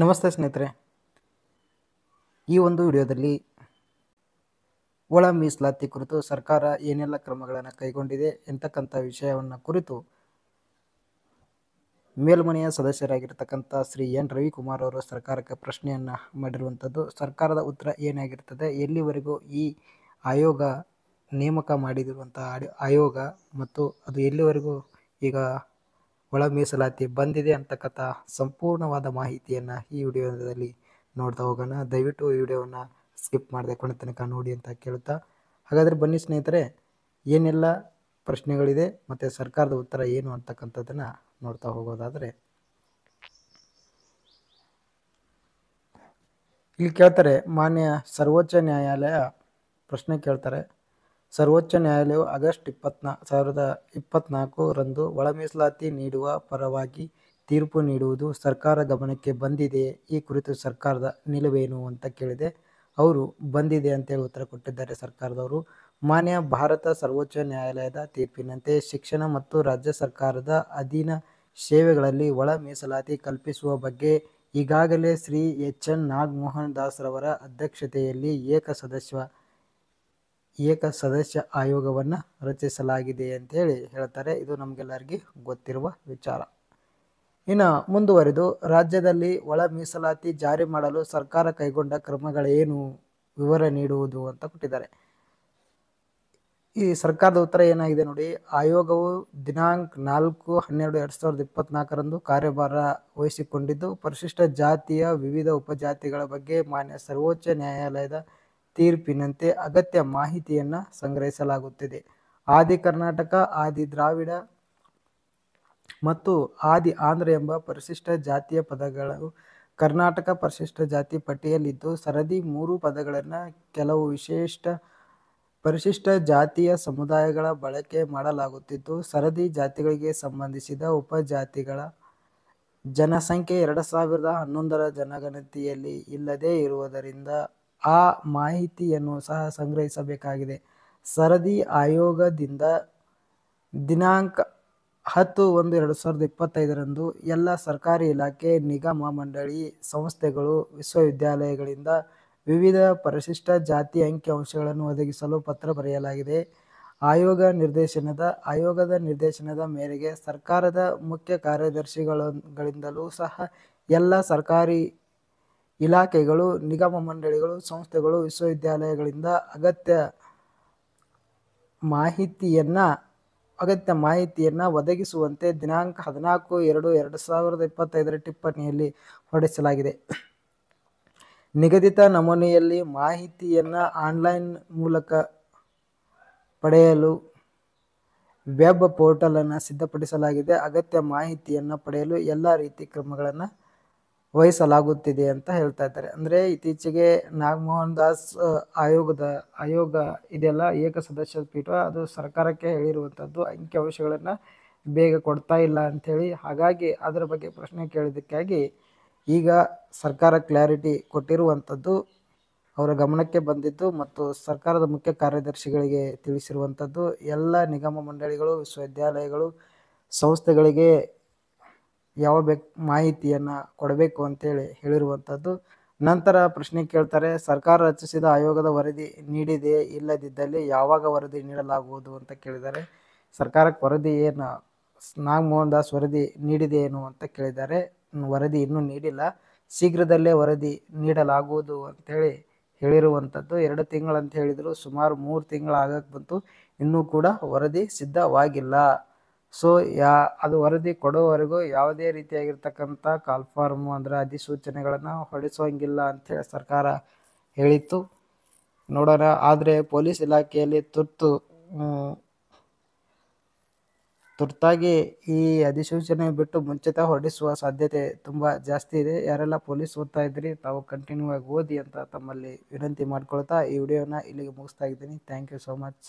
ನಮಸ್ತೆ ಸ್ನೇಹಿತರೆ, ಈ ಒಂದು ವಿಡಿಯೋದಲ್ಲಿ ಒಳ ಮೀಸಲಾತಿ ಕುರಿತು ಸರ್ಕಾರ ಏನೆಲ್ಲ ಕ್ರಮಗಳನ್ನು ಕೈಗೊಂಡಿದೆ ಎಂತಕ್ಕಂಥ ವಿಷಯವನ್ನು ಕುರಿತು ಮೇಲ್ಮನೆಯ ಸದಸ್ಯರಾಗಿರ್ತಕ್ಕಂಥ ಶ್ರೀ ಎನ್ ರವಿಕುಮಾರ್ ಅವರು ಸರ್ಕಾರಕ್ಕೆ ಪ್ರಶ್ನೆಯನ್ನು ಮಾಡಿರುವಂಥದ್ದು. ಸರ್ಕಾರದ ಉತ್ತರ ಏನಾಗಿರ್ತದೆ, ಎಲ್ಲಿವರೆಗೂ ಈ ಆಯೋಗ ನೇಮಕ ಮಾಡಿರುವಂಥ ಆಯೋಗ ಮತ್ತು ಅದು ಎಲ್ಲಿವರೆಗೂ ಈಗ ಒಳ ಮೀಸಲಾತಿ ಬಂದಿದೆ ಅಂತಕ್ಕಂಥ ಸಂಪೂರ್ಣವಾದ ಮಾಹಿತಿಯನ್ನು ಈ ವಿಡಿಯೋದಲ್ಲಿ ನೋಡ್ತಾ ಹೋಗೋಣ. ದಯವಿಟ್ಟು ಈ ವಿಡಿಯೋವನ್ನು ಸ್ಕಿಪ್ ಮಾಡದೆ ಕೊನೆ ತನಕ ನೋಡಿ ಅಂತ ಕೇಳುತ್ತಾ, ಹಾಗಾದರೆ ಬನ್ನಿ ಸ್ನೇಹಿತರೆ, ಏನೆಲ್ಲ ಪ್ರಶ್ನೆಗಳಿದೆ ಮತ್ತು ಸರ್ಕಾರದ ಉತ್ತರ ಏನು ಅಂತಕ್ಕಂಥದ್ದನ್ನು ನೋಡ್ತಾ ಹೋಗೋದಾದರೆ, ಇಲ್ಲಿ ಕೇಳ್ತಾರೆ, ಮಾನ್ಯ ಸರ್ವೋಚ್ಚ ನ್ಯಾಯಾಲಯ ಪ್ರಶ್ನೆ ಕೇಳ್ತಾರೆ. ಸರ್ವೋಚ್ಚ ನ್ಯಾಯಾಲಯವು ಆಗಸ್ಟ್ 2024 ಒಳ ಮೀಸಲಾತಿ ನೀಡುವ ಪರವಾಗಿ ತೀರ್ಪು ನೀಡುವುದು ಸರ್ಕಾರ ಗಮನಕ್ಕೆ ಬಂದಿದೆಯೇ? ಈ ಕುರಿತು ಸರ್ಕಾರದ ನಿಲುವೇನು ಅಂತ ಕೇಳಿದೆ. ಅವರು ಬಂದಿದೆ ಅಂತೇಳಿ ಉತ್ತರ ಕೊಟ್ಟಿದ್ದಾರೆ ಸರ್ಕಾರದವರು. ಮಾನ್ಯ ಭಾರತ ಸರ್ವೋಚ್ಚ ನ್ಯಾಯಾಲಯದ ತೀರ್ಪಿನಂತೆ ಶಿಕ್ಷಣ ಮತ್ತು ರಾಜ್ಯ ಸರ್ಕಾರದ ಅಧೀನ ಸೇವೆಗಳಲ್ಲಿ ಒಳ ಮೀಸಲಾತಿ ಕಲ್ಪಿಸುವ ಬಗ್ಗೆ ಈಗಾಗಲೇ ಶ್ರೀ ಎಚ್.ಎನ್. ನಾಗಮೋಹನ್ ದಾಸ್ ರವರ ಅಧ್ಯಕ್ಷತೆಯಲ್ಲಿ ಏಕಸದಸ್ಯ ಆಯೋಗವನ್ನು ರಚಿಸಲಾಗಿದೆ ಅಂತೇಳಿ ಹೇಳ್ತಾರೆ. ಇದು ನಮಗೆಲ್ಲರಿಗೂ ಗೊತ್ತಿರುವ ವಿಚಾರ. ಇನ್ನು ಮುಂದುವರೆದು, ರಾಜ್ಯದಲ್ಲಿ ಒಳ ಮೀಸಲಾತಿ ಜಾರಿ ಮಾಡಲು ಸರ್ಕಾರ ಕೈಗೊಂಡ ಕ್ರಮಗಳೇನು, ವಿವರ ನೀಡುವುದು ಅಂತ ಕೊಟ್ಟಿದ್ದಾರೆ. ಈ ಸರ್ಕಾರದ ಉತ್ತರ ಏನಾಗಿದೆ ನೋಡಿ. ಆಯೋಗವು ದಿನಾಂಕ 4/12/2024 ಕಾರ್ಯಭಾರ ವಹಿಸಿಕೊಂಡಿದ್ದು, ಪರಿಶಿಷ್ಟ ಜಾತಿಯ ವಿವಿಧ ಉಪಜಾತಿಗಳ ಬಗ್ಗೆ ಮಾನ್ಯ ಸರ್ವೋಚ್ಚ ನ್ಯಾಯಾಲಯದ ತೀರ್ಪಿನಂತೆ ಅಗತ್ಯ ಮಾಹಿತಿಯನ್ನು ಸಂಗ್ರಹಿಸಲಾಗುತ್ತಿದೆ. ಆದಿ ಕರ್ನಾಟಕ, ಆದಿ ದ್ರಾವಿಡ ಮತ್ತು ಆದಿ ಆಂಧ್ರ ಎಂಬ ಪರಿಶಿಷ್ಟ ಜಾತಿಯ ಪದಗಳು ಕರ್ನಾಟಕ ಪರಿಶಿಷ್ಟ ಜಾತಿ ಪಟ್ಟಿಯಲ್ಲಿದ್ದು, ಸರದಿ 3 ಪದಗಳನ್ನು ಕೆಲವು ಪರಿಶಿಷ್ಟ ಜಾತಿಯ ಸಮುದಾಯಗಳ ಬಳಕೆ ಮಾಡಲಾಗುತ್ತಿದ್ದು, ಸರದಿ ಜಾತಿಗಳಿಗೆ ಸಂಬಂಧಿಸಿದ ಉಪಜಾತಿಗಳ ಜನಸಂಖ್ಯೆ 2011ರ ಜನಗಣತಿಯಲ್ಲಿ ಇಲ್ಲದೇ ಇರುವುದರಿಂದ ಆ ಮಾಹಿತಿಯನ್ನು ಸಹ ಸಂಗ್ರಹಿಸಬೇಕಾಗಿದೆ. ಸರದಿ ಆಯೋಗದಿಂದ ದಿನಾಂಕ 10/1/2025 ಎಲ್ಲ ಸರ್ಕಾರಿ ಇಲಾಖೆ, ನಿಗಮ ಮಂಡಳಿ, ಸಂಸ್ಥೆಗಳು, ವಿಶ್ವವಿದ್ಯಾಲಯಗಳಿಂದ ವಿವಿಧ ಪರಿಶಿಷ್ಟ ಜಾತಿ ಅಂಕಿಅಂಶಗಳನ್ನು ಒದಗಿಸಲು ಪತ್ರ ಬರೆಯಲಾಗಿದೆ. ಆಯೋಗದ ನಿರ್ದೇಶನದ ಮೇರೆಗೆ ಸರ್ಕಾರದ ಮುಖ್ಯ ಕಾರ್ಯದರ್ಶಿಗಳಿಂದಲೂ ಸಹ ಎಲ್ಲ ಸರ್ಕಾರಿ ಇಲಾಖೆಗಳು, ನಿಗಮ ಮಂಡಳಿಗಳು, ಸಂಸ್ಥೆಗಳು, ವಿಶ್ವವಿದ್ಯಾಲಯಗಳಿಂದ ಅಗತ್ಯ ಮಾಹಿತಿಯನ್ನು ಒದಗಿಸುವಂತೆ ದಿನಾಂಕ 14/2/2025 ಟಿಪ್ಪಣಿಯಲ್ಲಿ ಹೊರಡಿಸಲಾಗಿದೆ. ನಿಗದಿತ ನಮೂನೆಯಲ್ಲಿ ಮಾಹಿತಿಯನ್ನು ಆನ್ಲೈನ್ ಮೂಲಕ ಪಡೆಯಲು ವೆಬ್ ಪೋರ್ಟಲ್ ಅನ್ನು ಸಿದ್ಧಪಡಿಸಲಾಗಿದೆ. ಅಗತ್ಯ ಮಾಹಿತಿಯನ್ನು ಪಡೆಯಲು ಎಲ್ಲ ರೀತಿ ಕ್ರಮಗಳನ್ನು ವಹಿಸಲಾಗುತ್ತಿದೆ ಅಂತ ಹೇಳ್ತಾ ಇದ್ದಾರೆ. ಅಂದರೆ ಇತ್ತೀಚೆಗೆ ನಾಗಮೋಹನ್ ದಾಸ್ ಆಯೋಗ ಇದೆಲ್ಲ ಏಕಸದಸ್ಯ ಪೀಠ, ಅದು ಸರ್ಕಾರಕ್ಕೆ ಹೇಳಿರುವಂಥದ್ದು ಅಂಕಿಅಂಶಗಳನ್ನು ಬೇಗ ಕೊಡ್ತಾ ಇಲ್ಲ ಅಂಥೇಳಿ. ಹಾಗಾಗಿ ಅದರ ಬಗ್ಗೆ ಪ್ರಶ್ನೆ ಕೇಳಿದ್ದಕ್ಕಾಗಿ ಈಗ ಸರ್ಕಾರ ಕ್ಲಾರಿಟಿ ಕೊಟ್ಟಿರುವಂಥದ್ದು, ಅವರ ಗಮನಕ್ಕೆ ಬಂದಿದ್ದು ಮತ್ತು ಸರ್ಕಾರದ ಮುಖ್ಯ ಕಾರ್ಯದರ್ಶಿಗಳಿಗೆ ತಿಳಿಸಿರುವಂಥದ್ದು. ಎಲ್ಲ ನಿಗಮ ಮಂಡಳಿಗಳು, ವಿಶ್ವವಿದ್ಯಾಲಯಗಳು, ಸಂಸ್ಥೆಗಳಿಗೆ ಯಾವ ಮಾಹಿತಿಯನ್ನು ಕೊಡಬೇಕು ಅಂತೇಳಿ ಹೇಳಿರುವಂಥದ್ದು. ನಂತರ ಪ್ರಶ್ನೆ ಕೇಳ್ತಾರೆ, ಸರ್ಕಾರ ರಚಿಸಿದ ಆಯೋಗದ ವರದಿ ನೀಡಿದೆಯೇ? ಇಲ್ಲದಿದ್ದಲ್ಲಿ ಯಾವಾಗ ವರದಿ ನೀಡಲಾಗುವುದು ಅಂತ ಕೇಳಿದ್ದಾರೆ. ಸರ್ಕಾರಕ್ಕೆ ವರದಿ ಏನು, ನಾಗಮೋಹನ್ ದಾಸ್ ವರದಿ ನೀಡಿದೆಯೇನು ಅಂತ ಕೇಳಿದ್ದಾರೆ. ವರದಿ ಇನ್ನೂ ನೀಡಿಲ್ಲ, ಶೀಘ್ರದಲ್ಲೇ ವರದಿ ನೀಡಲಾಗುವುದು ಅಂಥೇಳಿ ಹೇಳಿರುವಂಥದ್ದು. 2 ತಿಂಗಳು ಅಂತ ಹೇಳಿದರು, ಸುಮಾರು 3 ತಿಂಗಳು ಆಗಕ್ಕೆ ಬಂತು, ಇನ್ನೂ ಕೂಡ ವರದಿ ಸಿದ್ಧವಾಗಿಲ್ಲ. ಸೊ ಅದು ವರದಿ ಕೊಡೋವರೆಗೂ ಯಾವುದೇ ರೀತಿಯಾಗಿರ್ತಕ್ಕಂಥ ಕಾಲ್ಫಾರ್ಮು ಅಂದರೆ ಅಧಿಸೂಚನೆಗಳನ್ನು ಹೊರಡಿಸೋಂಗಿಲ್ಲ ಅಂಥೇಳಿ ಸರ್ಕಾರ ಹೇಳಿತ್ತು. ನೋಡೋಣ. ಆದರೆ ಪೊಲೀಸ್ ಇಲಾಖೆಯಲ್ಲಿ ತುರ್ತಾಗಿ ಈ ಅಧಿಸೂಚನೆ ಬಿಟ್ಟು ಮುಂಚಿತ ಹೊರಡಿಸುವ ಸಾಧ್ಯತೆ ತುಂಬ ಜಾಸ್ತಿ ಇದೆ. ಯಾರೆಲ್ಲ ಪೊಲೀಸ್ ಓದ್ತಾ ಇದ್ರಿ, ತಾವು ಕಂಟಿನ್ಯೂ ಆಗಿ ಓದಿ ಅಂತ ತಮ್ಮಲ್ಲಿ ವಿನಂತಿ ಮಾಡ್ಕೊಳ್ತಾ ಈ ವಿಡಿಯೋನ ಇಲ್ಲಿಗೆ ಮುಗಿಸ್ತಾ ಇದ್ದೀನಿ. Thank you so much.